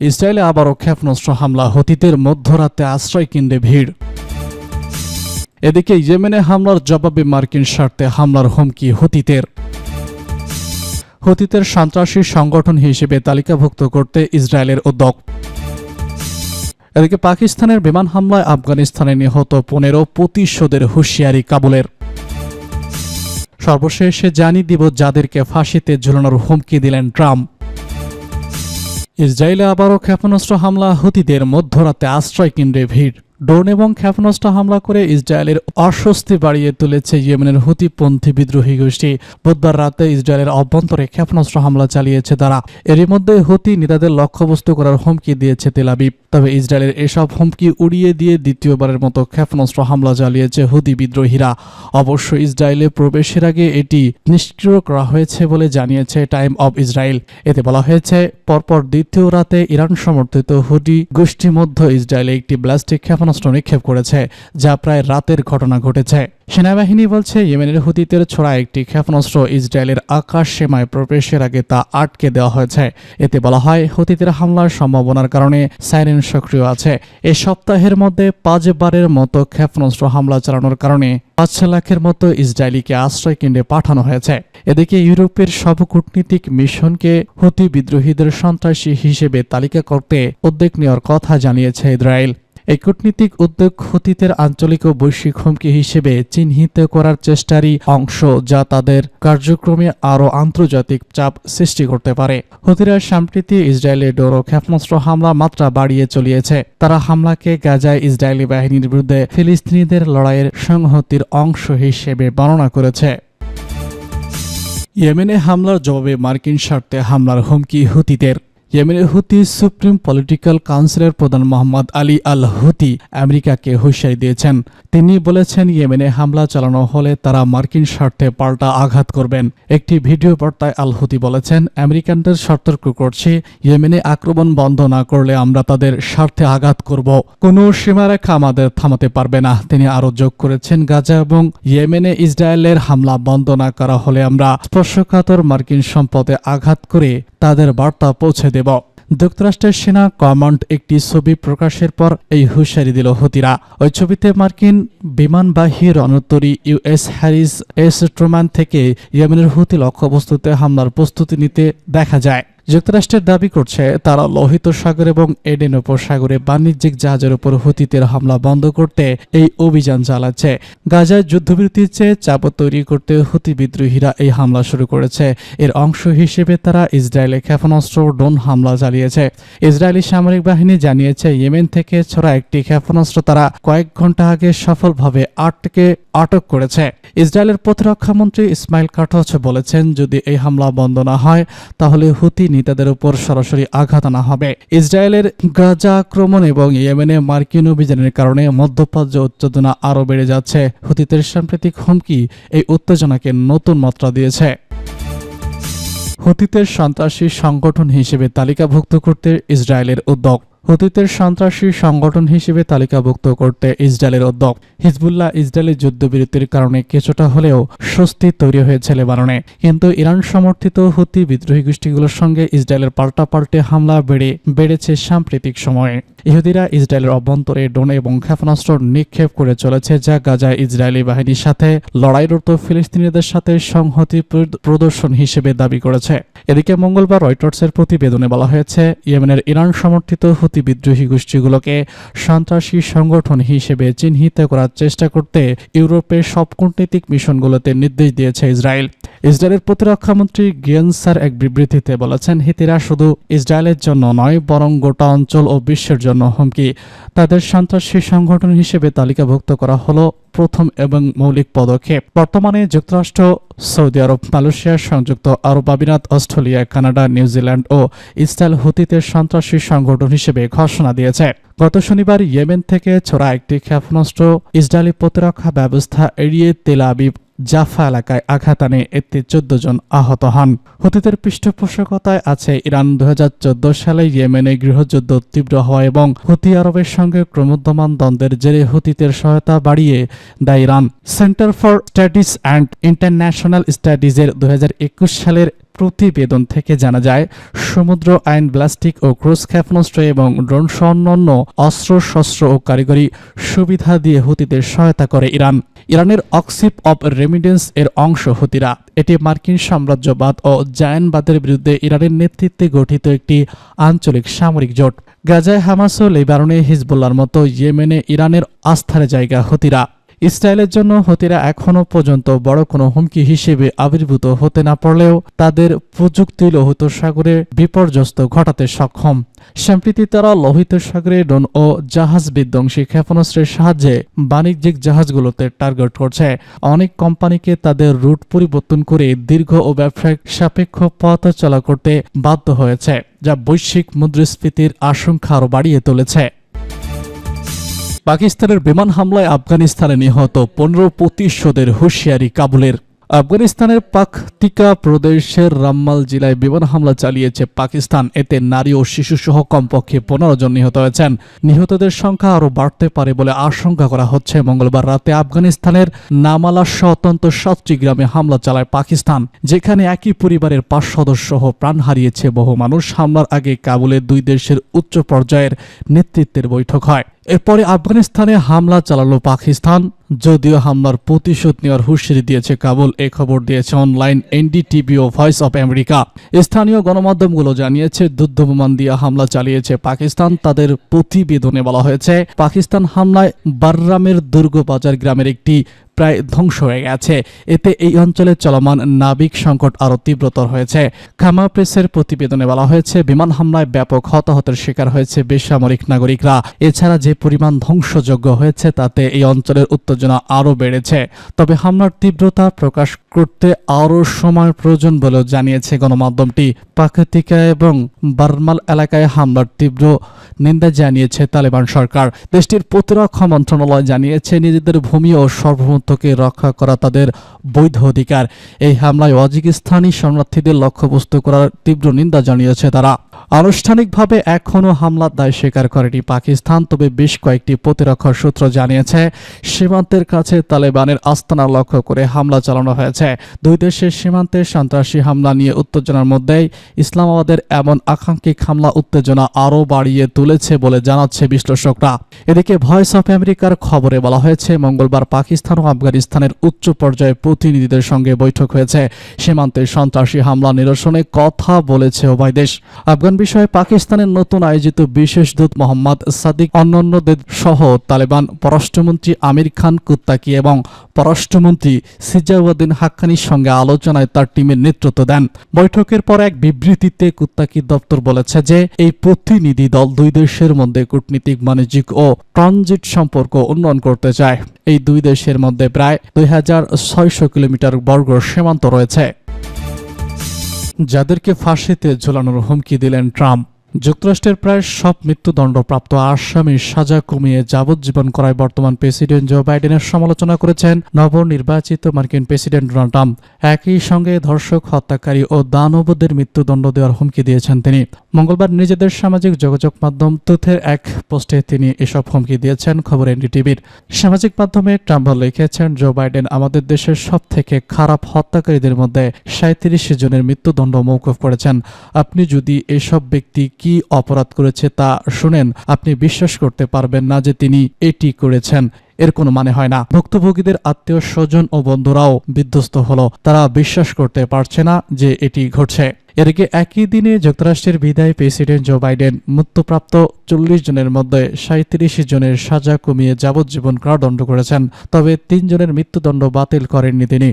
ইসরায়েলে আবারও ক্ষেপণাস্ত্র হামলা, হুতিদের মধ্যরাতে আশ্রয় কেন্দ্রে ভিড়। এদিকে ইয়েমেনে হামলার জবাবে মার্কিন স্বার্থে হামলার হুমকি হুতিদের। হুতিদের সন্ত্রাসী সংগঠন হিসেবে তালিকাভুক্ত করতে ইসরায়েলের উদ্যোগ। এদিকে পাকিস্তানের বিমান হামলায় আফগানিস্তানে নিহত 15 প্রতিশোধের হুঁশিয়ারি কাবুলের। সর্বশেষে জানিয়ে দিব যাদেরকে ফাঁসিতে ঝুলানোর হুমকি দিলেন ট্রাম্প। ইসরায়েলে আবারও ক্ষেপণাস্ত্র হামলা, হুতিদের মধ্যরাতে আশ্রয় কেন্দ্রে ভিড়। ড্রোন এবং ক্ষেপণাস্ত্র হামলা করে ইসরায়েলের অস্বস্তি বাড়িয়ে তুলেছে ইয়েমেনের হুতিপন্থী বিদ্রোহী গোষ্ঠী। বুধবার রাতে ইসরায়েলের অভ্যন্তরে ক্ষেপণাস্ত্র হামলা চালিয়েছে তারা। এরই মধ্যে হুতি নেতাদের লক্ষ্যবস্তু করার হুমকি দিয়েছে তেল আবিব। তবে ইসরায়েলের এসব হুমকি উড়িয়ে দিয়ে দ্বিতীয়বারের মতো ক্ষেপণাস্ত্র হামলা চালিয়েছে হুতি বিদ্রোহীরা। অবশ্য ইসরায়েলে প্রবেশের আগে এটি নিষ্ক্রিয় করা হয়েছে বলে জানিয়েছে টাইম অব ইসরায়েল। এতে বলা হয়েছে, পরপর দ্বিতীয় রাতে ইরান সমর্থিত হুতি গোষ্ঠী মধ্য ইসরায়েলে একটি ব্যালিস্টিক ক্ষেপণাস্ত্র নিক্ষেপ করেছে, যা প্রায় রাতের ঘটনা ঘটেছে। সেনাবাহিনী বলছে, ইয়েমেনের হুতিদের ছোড়া একটি ক্ষেপণাস্ত্র ইসরায়েলের আকাশ সীমায় প্রবেশের আগে তা আটকে দেওয়া হয়েছে। এতে বলা হয়, হুতিদের হামলার সম্ভাবনার কারণে সাইরেন সক্রিয় আছে। এ সপ্তাহের মধ্যে 5 বারের মতো ক্ষেপণাস্ত্র হামলা চালানোর কারণে 5 লাখের মতো ইসরায়েলিকে আশ্রয় কেন্দ্রে পাঠানো হয়েছে। এদিকে ইউরোপের সব কূটনীতিক মিশনকে হুতি বিদ্রোহীদের সন্ত্রাসী হিসেবে তালিকা করতে উদ্যোগ নেওয়ার কথা জানিয়েছে ইসরায়েল। এই কূটনীতিক উদ্যোগ হুতিদের আঞ্চলিক ও বৈশ্বিক হুমকি হিসেবে চিহ্নিত করার চেষ্টারই অংশ, যা তাদের কার্যক্রমে আরও আন্তর্জাতিক চাপ সৃষ্টি করতে পারে। হুতিরা সম্প্রতি ইসরায়েলে ড্রোন ও ক্ষেপণাস্ত্র হামলা মাত্রা বাড়িয়ে চলিয়েছে। তারা হামলাকে গাজায় ইসরায়েলি বাহিনীর বিরুদ্ধে ফিলিস্তিনিদের লড়াইয়ের সংহতির অংশ হিসেবে বর্ণনা করেছে। ইয়েমেনে হামলার জবাবে মার্কিন স্বার্থে হামলার হুমকি হুতিদের। ইয়েমেনের হুতি সুপ্রিম পলিটিক্যাল কাউন্সিলের প্রধান মোহাম্মদ আলী আল হুতি আমেরিকাকে হুঁশিয়ারি দিয়েছেন। তিনি বলেছেন, ইয়েমেনে হামলা চালানো হলে তারা মার্কিন স্বার্থে পাল্টা আঘাত করবেন। একটি ভিডিও বার্তায় আল হুতি বলেছেন, আমেরিকানদের সতর্ক করছি, ইয়েমেনে আক্রমণ বন্ধ না করলে আমরা তাদের স্বার্থে আঘাত করব। কোনো সীমারেখা আমাদের থামাতে পারবে না। তিনি আরও যোগ করেছেন, গাজা এবং ইয়েমেনে ইসরায়েলের হামলা বন্ধ না করা হলে আমরা স্পর্শকাতর মার্কিন সম্পদে আঘাত করে তাদের বার্তা পৌঁছে দেব। যুক্তরাষ্ট্রের সেনা কমান্ড একটি ছবি প্রকাশের পর এই হুঁশিয়ারি দিল হুতিরা। ওই ছবিতে মার্কিন বিমানবাহী রণতরী ইউএস হ্যারিস এস ট্রুম্যান থেকে ইয়েমেনের হুতি লক্ষ্যবস্তুতে হামলার প্রস্তুতি নিতে দেখা যায়। যুক্তরাষ্ট্রের দাবি করছে, তারা লোহিত সাগর এবং এডেন উপসাগরে বাণিজ্যিক জাহাজের উপর হুতিদের হামলা বন্ধ করতে এই অভিযান চালাচ্ছে। গাজায় যুদ্ধবিরতির চেয়ে চাপ তৈরি করতে হুতি বিদ্রোহীরা এই হামলা শুরু করেছে। এর অংশ হিসেবে তারা ইসরায়েলে ক্ষেপণাস্ত্র ড্রোন হামলা চালিয়েছে। ইসরায়েলি সামরিক বাহিনী জানিয়েছে, ইয়েমেন থেকে ছোড়া একটি ক্ষেপণাস্ত্র তারা কয়েক ঘন্টা আগে সফলভাবে আটক করেছে। ইসরায়েলের প্রতিরক্ষামন্ত্রী ইসমাইল কাটজ বলেছেন, যদি এই হামলা বন্ধ না হয় তাহলে হুতি নেতাদের উপর সরাসরি আঘাত আনা হবে। ইসরায়েলের গাজা আক্রমণ এবং ইয়েমেনে মার্কিন অভিযানের কারণে মধ্যপ্রাচ্য উত্তেজনা আরও বেড়ে যাচ্ছে। হুতিদের সাম্প্রতিক হুমকি এই উত্তেজনাকে নতুন মাত্রা দিয়েছে। হুতিদের সন্ত্রাসী সংগঠন হিসেবে তালিকাভুক্ত করতে ইসরায়েলের উদ্যোগ। হুতিদের সন্ত্রাসী সংগঠন হিসেবে তালিকাভুক্ত করতে ইসরায়েলের উদ্যোগ। হিজবুল্লাহ ইসরায়েলের যুদ্ধবিরতির কারণে কিছুটা হলেও স্বস্তি তৈরি হয়েছে লেবাননে, কিন্তু ইরান সমর্থিত হুতি বিদ্রোহী গোষ্ঠীগুলোর সঙ্গে ইসরায়েলের পাল্টাপাল্টে হামলা বেড়েছে সাম্প্রতিক সময়ে। ইহুদিরা ইসরায়েলের অভ্যন্তরে ড্রোন এবং ক্ষেপণাস্ত্র নিক্ষেপ করে চলেছে, যা গাজায় ইসরায়েলি বাহিনীর সাথে লড়াইরত ফিলিস্তিনিদের সাথে সংহতি প্রদর্শন হিসেবে দাবি করেছে। এদিকে মঙ্গলবার রয়টার্সের প্রতিবেদনে বলা হয়েছে, ইয়েমেনের ইরান সমর্থিত হুতি বিদ্রোহী গোষ্ঠীগুলোকে সন্ত্রাসী সংগঠন হিসেবে চিহ্নিত করার চেষ্টা করতে ইউরোপের সব কূটনৈতিক মিশনগুলোতে নির্দেশ দিয়েছে ইসরায়েল। ইসরায়েলের প্রতিরক্ষামন্ত্রী গিয়ন্সার এক বিবৃতিতে বলেছেন, হুতিরা শুধু ইসরায়েলের জন্য নয়, বরং গোটা অঞ্চল ও বিশ্বের জন্য হুমকি। তাদের সন্ত্রাসী সংগঠন হিসেবে তালিকাভুক্ত করা হলো প্রথম এবং মৌলিক পদক্ষেপ। বর্তমানে যুক্তরাষ্ট্র, সৌদি আরব, মালয়েশিয়া, সংযুক্ত আরব আমিরাত, অস্ট্রেলিয়া, কানাডা, নিউজিল্যান্ড ও ইসরায়েল হুতিদের সন্ত্রাসী সংগঠন হিসেবে ঘোষণা দিয়েছে। গত শনিবার ইয়েমেন থেকে ছোড়া একটি ক্ষেপণাস্ত্র ইসরায়েলি প্রতিরক্ষা ব্যবস্থা এড়িয়ে তেল আবিব জাফা এলাকায় আঘাত আনে। এতে 14 জন আহত হন। হুতিদের পৃষ্ঠপোষকতায় আছে ইরান। 2014 সালে ইয়েমেনে গৃহযুদ্ধ তীব্র হওয়া এবং হুতি আরবের সঙ্গে ক্রমবর্ধমান দ্বন্দ্বের জেরে হুতিদের সহায়তা বাড়িয়ে দেয় Iran. Centre for studies and international স্টাডিজের 2021 সালের প্রতিবেদন থেকে জানা যায়, সমুদ্র আইন, ব্যালিস্টিক ও ক্রুজ ক্ষেপণাস্ত্র এবং ড্রোন সহ অন্যান্য অস্ত্রশস্ত্র ও কারিগরি সুবিধা দিয়ে হুতিদের সহায়তা করে ইরান। ইরানের অক্সিপ অব রেমিডেন্স এর অংশ হুতিরা। এটি মার্কিন সাম্রাজ্যবাদ ও জায়নবাদের বিরুদ্ধে ইরানের নেতৃত্বে গঠিত একটি আঞ্চলিক সামরিক জোট। গাজায় হামাস ও লেবাননে হিজবুল্লাহর মতো ইয়েমেনে ইরানের আস্থার জায়গা হুতিরা। ইসরায়েলের জন্য হুতিরা এখনও পর্যন্ত বড় কোনো হুমকি হিসেবে আবির্ভূত হতে না পারলেও তাদের প্রযুক্তি লোহিত সাগরে বিপর্যস্ত ঘটাতে সক্ষম। সম্প্রতি তারা লোহিত সাগরে ড্রোন ও জাহাজ বিধ্বংসী ক্ষেপণাস্ত্রের সাহায্যে বাণিজ্যিক জাহাজগুলোতে টার্গেট করছে। অনেক কোম্পানিকে তাদের রুট পরিবর্তন করে দীর্ঘ ও ব্যবসায়িক সাপেক্ষ পথ চলা করতে বাধ্য হয়েছে, যা বৈশ্বিক মুদ্রাস্ফীতির আশঙ্কা আরও বাড়িয়ে তুলেছে। পাকিস্তানের বিমান হামলায় আফগানিস্তানে নিহত 15 প্রতিশোধের হুঁশিয়ারি কাবুলের। আফগানিস্তানের পাকতিকা প্রদেশের রাম্মাল জেলায় বিমান হামলা চালিয়েছে পাকিস্তান। এতে নারী ও শিশুসহ কমপক্ষে 15 জন নিহত হয়েছেন। নিহতদের সংখ্যা আরও বাড়তে পারে বলে আশঙ্কা করা হচ্ছে। মঙ্গলবার রাতে আফগানিস্তানের নামালা অত্যন্ত 7টি গ্রামে হামলা চালায় পাকিস্তান, যেখানে একই পরিবারের 5 সদস্য সহ প্রাণ হারিয়েছে বহু মানুষ। হামলার আগে কাবুলে দুই দেশের উচ্চ পর্যায়ের নেতৃত্বের বৈঠক হয়। এরপরে আফগানিস্তানে হামলা চালালো পাকিস্তান। যদিও হামলার প্রতিশোধ নেওয়ার হুঁশিয়ারি দিয়েছে কাবুল, এ খবর দিয়েছে অনলাইন এনডিটিভি ও ভয়েস অব আমেরিকা। স্থানীয় গণমাধ্যমগুলো জানিয়েছে যুদ্ধবিমান দিয়ে হামলা চালিয়েছে পাকিস্তান। তাদের প্রতিবেদনে বলা হয়েছে, পাকিস্তান হামলায় বাররামের দুর্গবাজার গ্রামের একটি প্রায় ধ্বংস হয়ে গেছে। এতে এই অঞ্চলে চলমান নাবিক সংকট আরও তীব্রতর হয়েছে। খামা প্রেসের প্রতিবেদনে বলা হয়েছে, বিমান হামলায় ব্যাপক হতাহতের শিকার হয়েছে বেসামরিক নাগরিকরা। এছাড়া যে পরিমাণ ধ্বংসযজ্ঞ হয়েছে তাতে এই অঞ্চলের উত্তেজনা আরও বেড়েছে। তবে হামলার তীব্রতা প্রকাশ করতে আরও সময় প্রয়োজন বলেও জানিয়েছে গণমাধ্যমটি। পাকতিকা এবং বারমাল এলাকায় হামলার তীব্র নিন্দা জানিয়েছে তালেবান সরকার। দেশটির প্রতিরক্ষা মন্ত্রণালয় জানিয়েছে, নিজেদের ভূমি ও সার্বভৌমত্বকে রক্ষা করা তাদের বৈধ অধিকার। এই হামলায় অজিকিস্তানি শরণার্থীদের লক্ষ্যবস্তু করার তীব্র নিন্দা জানিয়েছে তারা। আনুষ্ঠানিকভাবে এখনও হামলার দায় স্বীকার করেনি পাকিস্তান, তবে বেশ কয়েকটি প্রতিরক্ষা সূত্র জানিয়েছে সীমান্তের কাছে তালেবানের আস্তানা লক্ষ্য করে হামলা চালানো হয়েছে। দুই দেশের সীমান্তে সন্ত্রাসী হামলা নিয়ে উত্তেজনার মধ্যেই ইসলামাবাদের এমন আকাঙ্ক্ষিক হামলা উত্তেজনা আরও বাড়িয়ে তুলেছে বলে জানাচ্ছে বিশ্লেষকরা। এদিকে ভয়েস অফ আমেরিকার খবরে বলা হয়েছে, মঙ্গলবার পাকিস্তান ও আফগানিস্তানের উচ্চ পর্যায়ে প্রতিনিধিদের সঙ্গে বৈঠক হয়েছে। সীমান্তে সন্ত্রাসী হামলা নিরসনে কথা বলেছে উভয় দেশ। আফগান বিষয়ে পাকিস্তানের নতুন আয়োজিত বিশেষ দূত মোহাম্মদ সাদিক অন্যান্যদের সহ তালেবান পররাষ্ট্রমন্ত্রী আমির খান কুত্তাকি এবং পররাষ্ট্রমন্ত্রী সিজাউদ্দিন হাক্কানির সঙ্গে আলোচনায় তার টিমের নেতৃত্ব দেন। বৈঠকের পর এক বিবৃতিতে কুত্তাকির দপ্তর বলেছে যে এই প্রতিনিধি দল দুই দেশের মধ্যে কূটনীতিক, বাণিজ্যিক ও ট্রানজিট সম্পর্ক উন্নয়ন করতে চায়। এই দুই দেশের মধ্যে প্রায় 2600 কিলোমিটার বর্গ সীমান্ত রয়েছে। যাদেরকে ফাঁসিতে ঝোলানোর হুমকি দিলেন ট্রাম্প। যুক্তরাষ্ট্রের প্রায় সব মৃত্যুদণ্ডপ্রাপ্ত আসামির সাজা কমিয়ে যাবজ্জীবন করায় বর্তমান প্রেসিডেন্ট জো বাইডেনের সমালোচনা করেছেন নবনির্বাচিত মার্কিন প্রেসিডেন্ট ডোনাল্ড ট্রাম্প। একই সঙ্গে ধর্ষক, হত্যাকারী ও দানবদের মৃত্যুদণ্ড দেওয়ার হুমকি দিয়েছেন তিনি। মঙ্গলবার নিজেদের সামাজিক যোগাযোগ মাধ্যম ট্রুথের এক পোস্টে তিনি এসব হুমকি দিয়েছেন। খবর এনডিটিভির। সামাজিক মাধ্যমে ট্রাম্প লিখেছেন, জো বাইডেন আমাদের দেশের সব থেকে খারাপ হত্যাকারীদের মধ্যে 37 জনের মৃত্যুদণ্ড মওকুফ করেছেন। আপনি যদি এসব ব্যক্তি কি অপরাধ করেছে তা শুনেন, আপনি বিশ্বাস করতে পারবেন না যে তিনি এটি করেছেন। এর কোনো মানে হয় না। ভুক্তভোগীদের আত্মীয় স্বজন ও বন্ধুরাও বিধ্বস্ত হলো। তারা বিশ্বাস করতে পারছে না যে এটি ঘটছে। এর আগে একই দিনে যুক্তরাষ্ট্রের বিদায়ী প্রেসিডেন্ট জো বাইডেন মৃত্যুপ্রাপ্ত 40 জনের মধ্যে 37 জনের সাজা কমিয়ে যাবজ্জীবন কারাদণ্ড করেছেন। তবে 3 জনের মৃত্যুদণ্ড বাতিল করেননি তিনি।